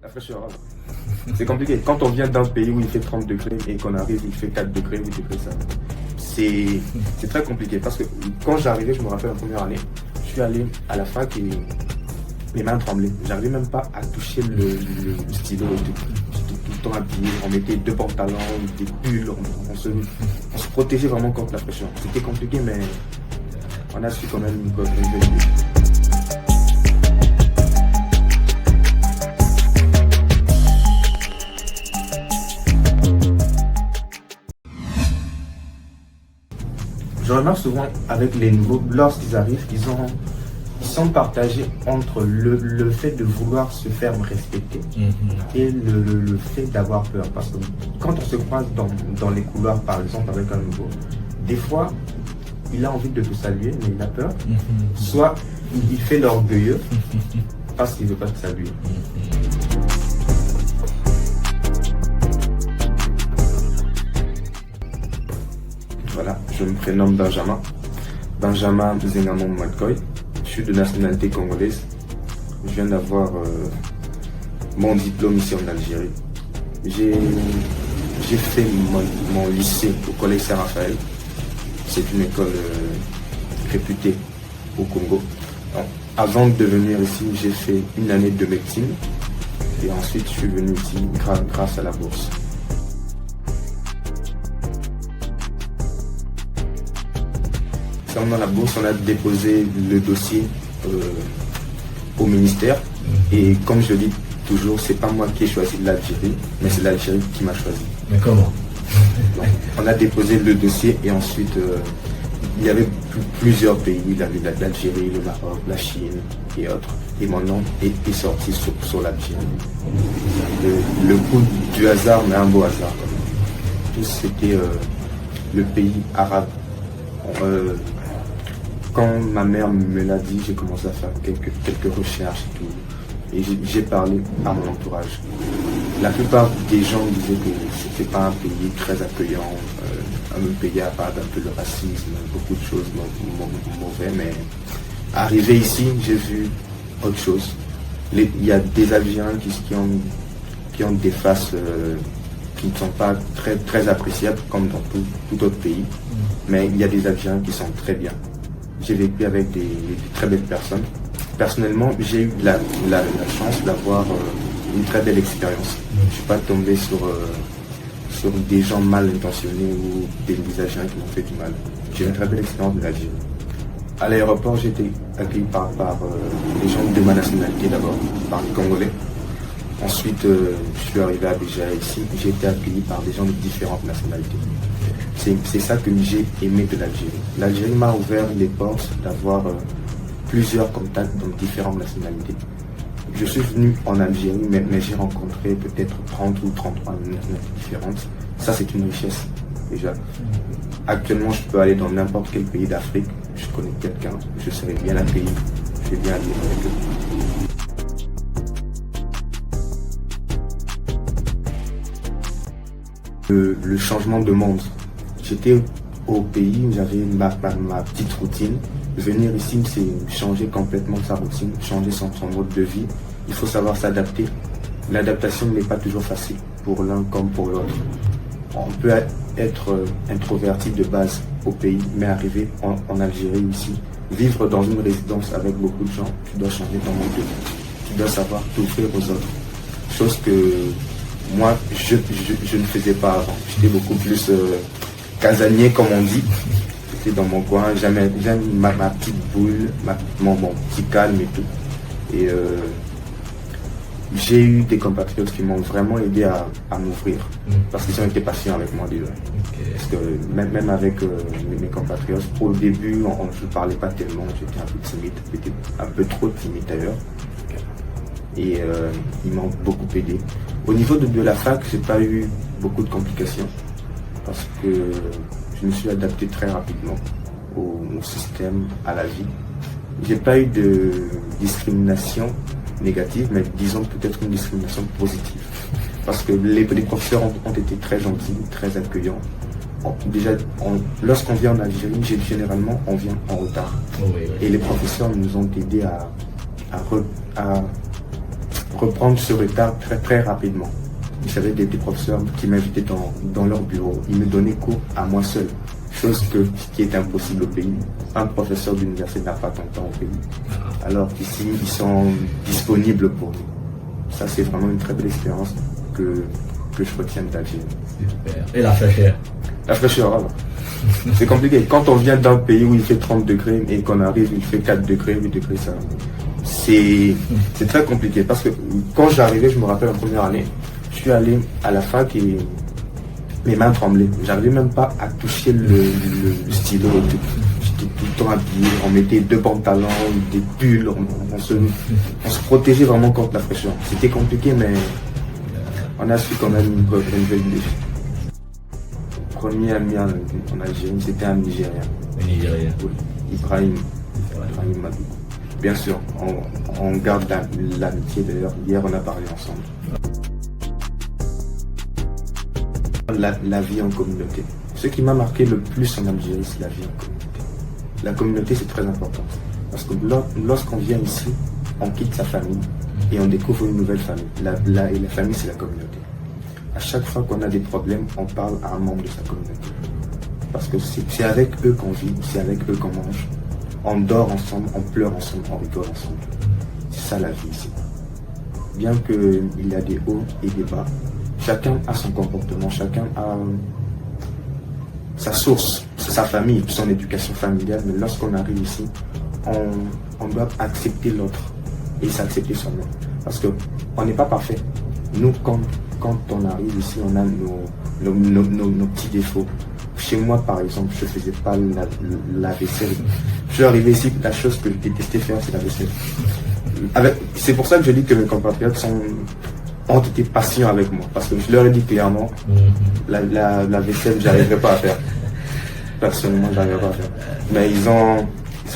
La fraîcheur. C'est compliqué. Quand on vient d'un pays où il fait 30 degrés et qu'on arrive, il fait 4 degrés, 8 degrés, ça. C'est très compliqué parce que quand j'arrivais, je me rappelle en première année, je suis allé à la fac et les mains tremblaient. J'arrivais même pas à toucher le stylo et tout. J'étais tout le temps habillé, on mettait 2 pantalons, des pulls, on se protégeait vraiment contre la pression. C'était compliqué, mais on a su quand même une Je remarque souvent avec les nouveaux, lorsqu'ils arrivent, ils sont partagés entre le fait de vouloir se faire respecter et le fait d'avoir peur. Parce que quand on se croise dans les couloirs, par exemple, avec un nouveau, des fois, il a envie de te saluer, mais il a peur. Soit il fait l'orgueilleux parce qu'il ne veut pas te saluer. Voilà, je me prénomme Benjamin Zengamon Matkoy. Je suis de nationalité congolaise. Je viens d'avoir mon diplôme ici en Algérie. J'ai fait mon lycée au collège Saint-Raphaël. C'est une école réputée au Congo. Donc, avant de venir ici, j'ai fait une année de médecine. Et ensuite, je suis venu ici grâce à la bourse. Dans la bourse, on a déposé le dossier au ministère. Et comme je dis toujours, c'est pas moi qui ai choisi l'Algérie, mais c'est l'Algérie qui m'a choisi. Mais comment? Donc, on a déposé le dossier et ensuite il y avait plusieurs pays. Il y avait l'Algérie, le Maroc, la Chine et autres. Et mon nom est sorti sur l'Algérie. Le coup du hasard, mais un beau hasard. Tout c'était le pays arabe. Quand ma mère me l'a dit, j'ai commencé à faire quelques recherches et tout. Et j'ai parlé à mon entourage. La plupart des gens disaient que c'était pas un pays très accueillant, un pays à part un peu le racisme, beaucoup de choses mauvais, mais arrivé ici, j'ai vu autre chose. Il y a des Algériens qui ont des faces qui ne sont pas très appréciables comme dans tout autre pays, mais il y a des Algériens qui sont très bien. J'ai vécu avec des très belles personnes. Personnellement, j'ai eu la chance d'avoir une très belle expérience. Je ne suis pas tombé sur des gens mal intentionnés ou des Algériens qui m'ont fait du mal. J'ai eu une très belle expérience de l'Algérie. À l'aéroport, j'ai été accueilli par les gens de ma nationalité d'abord, par les Congolais. Ensuite, je suis arrivé à Abidjan ici, j'ai été accueilli par des gens de différentes nationalités. C'est ça que j'ai aimé de l'Algérie. L'Algérie m'a ouvert les portes d'avoir plusieurs contacts dans différentes nationalités. Je suis venu en Algérie, mais j'ai rencontré peut-être 30 ou 33 nationalités différentes. Ça, c'est une richesse, déjà. Actuellement, je peux aller dans n'importe quel pays d'Afrique, je connais quelqu'un, je serai bien accueilli, je vais bien vivre avec eux. Le changement de monde. J'étais au pays où j'avais ma petite routine. Venir ici, c'est changer complètement sa routine, changer son mode de vie. Il faut savoir s'adapter. L'adaptation n'est pas toujours facile pour l'un comme pour l'autre. On peut être introverti de base au pays, mais arriver en Algérie ici, vivre dans une résidence avec beaucoup de gens, tu dois changer ton mode de vie. Tu dois savoir t'ouvrir aux autres. Chose que moi, je ne faisais pas avant. J'étais beaucoup plus casanier, comme on dit. J'étais dans mon coin, j'aime ma petite boule, mon petit calme et tout. Et j'ai eu des compatriotes qui m'ont vraiment aidé à m'ouvrir. Parce qu'ils ont été patients avec moi déjà. Parce que même avec mes compatriotes, au début, je ne parlais pas tellement, j'étais un peu timide, un peu trop timide d'ailleurs. Et ils m'ont beaucoup aidé. Au niveau de la fac, j'ai pas eu beaucoup de complications parce que je me suis adapté très rapidement au système, à la vie. J'ai pas eu de discrimination négative, mais disons peut-être une discrimination positive. Parce que les professeurs ont été très gentils, très accueillants. Déjà, lorsqu'on vient en Algérie, généralement, on vient en retard. Et les professeurs nous ont aidés à reprendre ce retard très très rapidement. J'avais des professeurs qui m'invitaient dans leur bureau. Ils me donnaient cours à moi seul, chose qui est impossible au pays. Un professeur d'université n'a pas tant de temps au pays. Alors qu'ici, ils sont disponibles pour nous. Ça, c'est vraiment une très belle expérience que je retiens d'Algérie. Super. Et la fraîcheur? La fraîcheur, alors. C'est compliqué. Quand on vient d'un pays où il fait 30 degrés et qu'on arrive, il fait 4 degrés, 8 degrés, ça, c'est très compliqué. Parce que quand j'arrivais, je me rappelle en première année, je suis allé à la fac et mes mains tremblaient. J'arrivais même pas à toucher le stylo. J'étais tout le temps habillé. On mettait 2 pantalons, des pulls. On se protégeait vraiment contre la fraîcheur. C'était compliqué, mais on a su quand même relever le défi. Premier ami en Algérie, c'était un Nigérien. Un Nigérien. Oui, Ibrahim Madou. Bien sûr, on garde l'amitié d'ailleurs. Hier, on a parlé ensemble. La vie en communauté. Ce qui m'a marqué le plus en Algérie, c'est la vie en communauté. La communauté, c'est très important. Parce que lorsqu'on vient ici, on quitte sa famille et on découvre une nouvelle famille. Et la famille, c'est la communauté. À chaque fois qu'on a des problèmes, on parle à un membre de sa communauté. Parce que c'est avec eux qu'on vit, c'est avec eux qu'on mange. On dort ensemble, on pleure ensemble, on rigole ensemble. C'est ça la vie ici. Bien qu'il y a des hauts et des bas, chacun a son comportement, chacun a sa source, sa famille, son éducation familiale. Mais lorsqu'on arrive ici, on doit accepter l'autre et s'accepter soi-même. Parce qu'on n'est pas parfait. Nous, quand on arrive ici, on a nos petits défauts. Chez moi, par exemple, je ne faisais pas la vaisselle. Je suis arrivé ici, la chose que je détestais faire, c'est la vaisselle. C'est pour ça que je dis que mes compatriotes ont été patients avec moi. Parce que je leur ai dit clairement, la vaisselle, je n'arriverai pas à faire. Personnellement, je n'arriverai pas à faire. Mais ils ont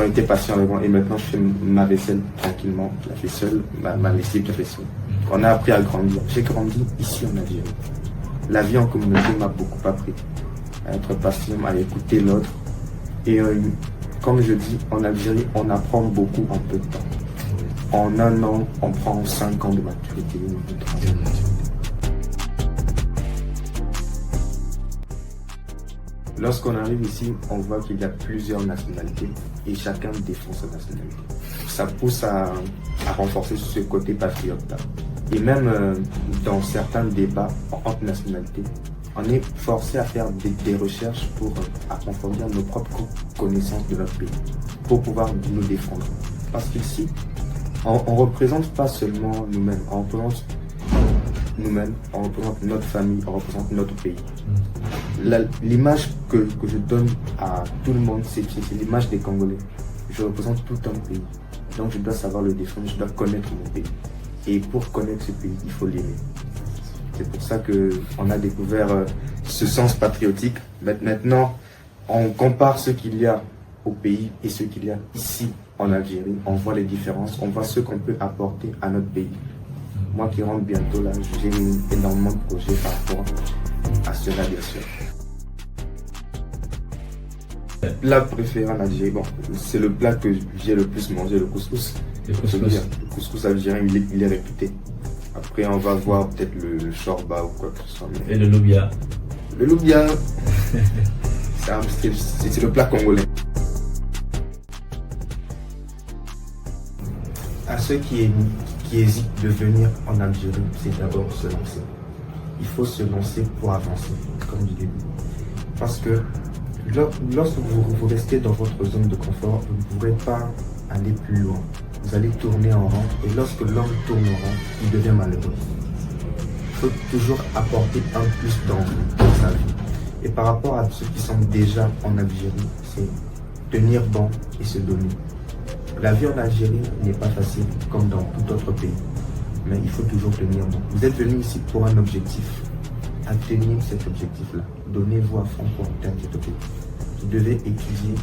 été patients avec moi. Et maintenant, je fais ma vaisselle tranquillement. Je la fais seule. Ma lessive, je la fais seule. On a appris à grandir. J'ai grandi ici en Algérie. La vie en communauté m'a beaucoup appris à être patient, à écouter l'autre. Et comme je dis, en Algérie, on apprend beaucoup en peu de temps. En un an, on prend 5 ans de maturité. Lorsqu'on arrive ici, on voit qu'il y a plusieurs nationalités et chacun défend sa nationalité. Ça pousse à renforcer ce côté patriote-là. Et même dans certains débats entre nationalités, on est forcé à faire des recherches pour approfondir nos propres connaissances de notre pays, pour pouvoir nous défendre. Parce qu'ici, on ne représente pas seulement nous-mêmes, on représente nous-mêmes, on représente notre famille, on représente notre pays. L'image que je donne à tout le monde, c'est l'image des Congolais. Je représente tout un pays, donc je dois savoir le défendre, je dois connaître mon pays. Et pour connaître ce pays, il faut l'aimer. C'est pour ça qu'on a découvert ce sens patriotique. Maintenant, on compare ce qu'il y a au pays et ce qu'il y a ici en Algérie. On voit les différences, on voit ce qu'on peut apporter à notre pays. Moi qui rentre bientôt là, j'ai énormément de projets par rapport à cela, bien sûr. Plat préféré en Algérie, bon, c'est le plat que j'ai le plus mangé, le couscous. Le couscous algérien, il est réputé. Après, on va voir peut-être le shorba ou quoi que ce soit. Et le loubia? Le loubia, c'est le plat congolais. À ceux qui hésitent de venir en Algérie, c'est d'abord se lancer. Il faut se lancer pour avancer, comme je l'ai dit. Parce que lorsque vous restez dans votre zone de confort, vous ne pourrez pas aller plus loin. Vous allez tourner en rond et lorsque l'homme tourne en rond, il devient malheureux. Il faut toujours apporter un plus dans sa vie. Et par rapport à ceux qui sont déjà en Algérie, c'est tenir bon et se donner. La vie en Algérie n'est pas facile comme dans tout autre pays, mais il faut toujours tenir bon. Vous êtes venu ici pour un objectif. Atteignez cet objectif-là. Donnez-vous à fond pour atteindre cet objectif. Vous devez étudier.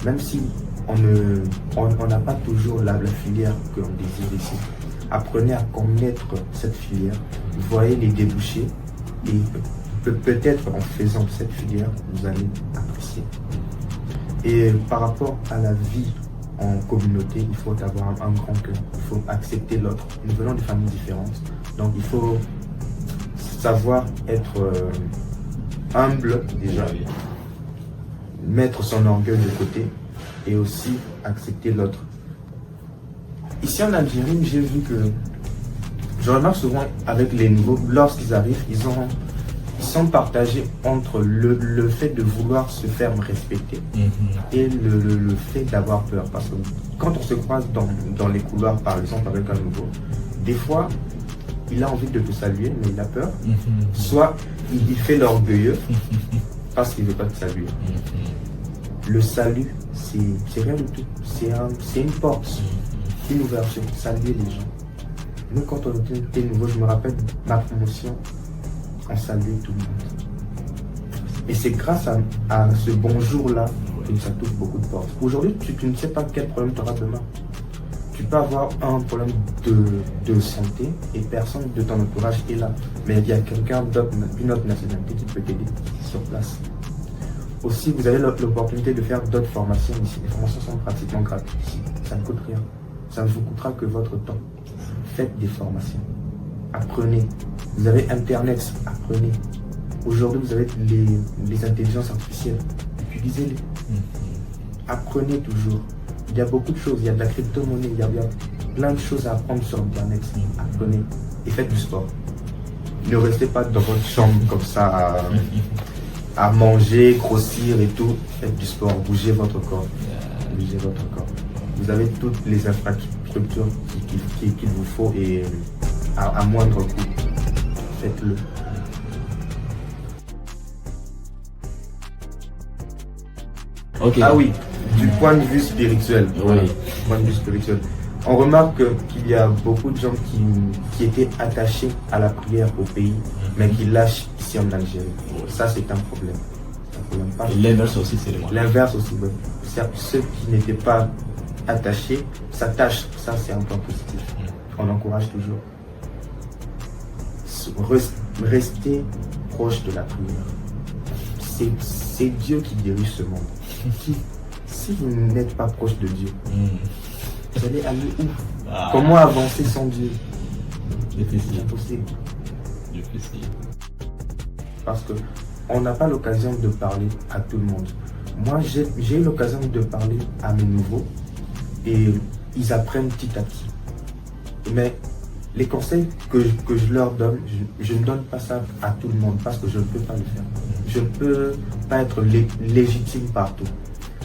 Même si on n'a pas toujours la filière que l'on désire ici. Apprenez à connaître cette filière, voyez les débouchés et peut-être en faisant cette filière, vous allez apprécier. Et par rapport à la vie en communauté, il faut avoir un grand cœur, il faut accepter l'autre. Nous venons de familles différentes, donc il faut savoir être humble déjà, mettre son orgueil de côté et aussi accepter l'autre. Ici en Algérie, j'ai vu que, je remarque souvent avec les nouveaux, lorsqu'ils arrivent, ils sont partagés entre le fait de vouloir se faire respecter et le fait d'avoir peur. Parce que quand on se croise dans les couloirs, par exemple, avec un nouveau, des fois, il a envie de te saluer, mais il a peur. Soit il fait l'orgueilleux parce qu'il ne veut pas te saluer. Le salut, c'est rien du tout. C'est une porte, une ouverture. Saluer les gens. Nous, quand on était nouveau, je me rappelle ma promotion, on saluait tout le monde. Et c'est grâce à ce bonjour-là que ça touche beaucoup de portes. Aujourd'hui, tu ne sais pas quel problème tu auras demain. Tu peux avoir un problème de santé et personne de ton entourage est là. Mais il y a quelqu'un d'une autre nationalité qui peut t'aider sur place. Aussi, vous avez l'opportunité de faire d'autres formations ici. Les formations sont pratiquement gratuites ici. Ça ne coûte rien. Ça ne vous coûtera que votre temps. Faites des formations. Apprenez. Vous avez Internet, apprenez. Aujourd'hui, vous avez les intelligences artificielles. Utilisez-les. Apprenez toujours. Il y a beaucoup de choses. Il y a de la crypto-monnaie. Il y a plein de choses à apprendre sur Internet. Apprenez. Et faites du sport. Ne restez pas dans votre chambre comme ça à manger, grossir et tout. Faites du sport. Bougez votre corps. Bougez votre corps. Vous avez toutes les infrastructures qu'il vous faut et à moindre coût. Faites-le. Okay. Ah oui, du point de vue spirituel. Oui. Du point de vue spirituel. On remarque qu'il y a beaucoup de gens qui étaient attachés à la prière au pays, mais qui lâchent ici en Algérie. Ça, c'est un problème. Et l'inverse aussi, c'est le mal. L'inverse aussi, oui. Ceux qui n'étaient pas attachés s'attachent. Ça, c'est un point positif. On encourage toujours. Restez proche de la prière. C'est Dieu qui dirige ce monde. Si vous n'êtes pas proche de Dieu, vous allez aller où? Comment avancer sans Dieu? Difficile. Impossible. Difficile. Parce qu'on n'a pas l'occasion de parler à tout le monde. Moi, j'ai eu l'occasion de parler à mes nouveaux et ils apprennent petit à petit. Mais les conseils que je leur donne, je ne donne pas ça à tout le monde parce que je ne peux pas le faire. Je ne peux pas être légitime partout.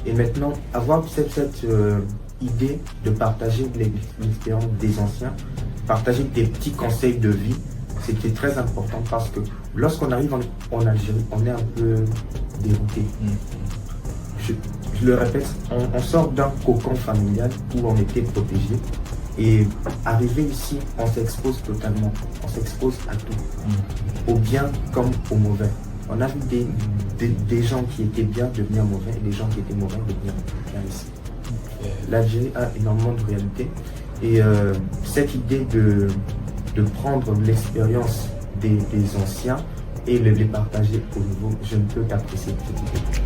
Et maintenant, avoir cette idée de partager l'expérience des anciens, partager des petits conseils de vie, c'était très important parce que lorsqu'on arrive en Algérie, on est un peu dérouté. Je le répète, on sort d'un cocon familial où on était protégé. Et arrivé ici, on s'expose totalement. On s'expose à tout. Au bien comme au mauvais. On a vu des gens qui étaient bien devenir mauvais et des gens qui étaient mauvais devenir bien ici. L'Algérie a énormément de réalité. Et cette idée de prendre l'expérience des anciens et les partager au nouveau, je ne peux qu'apprécier cette idée.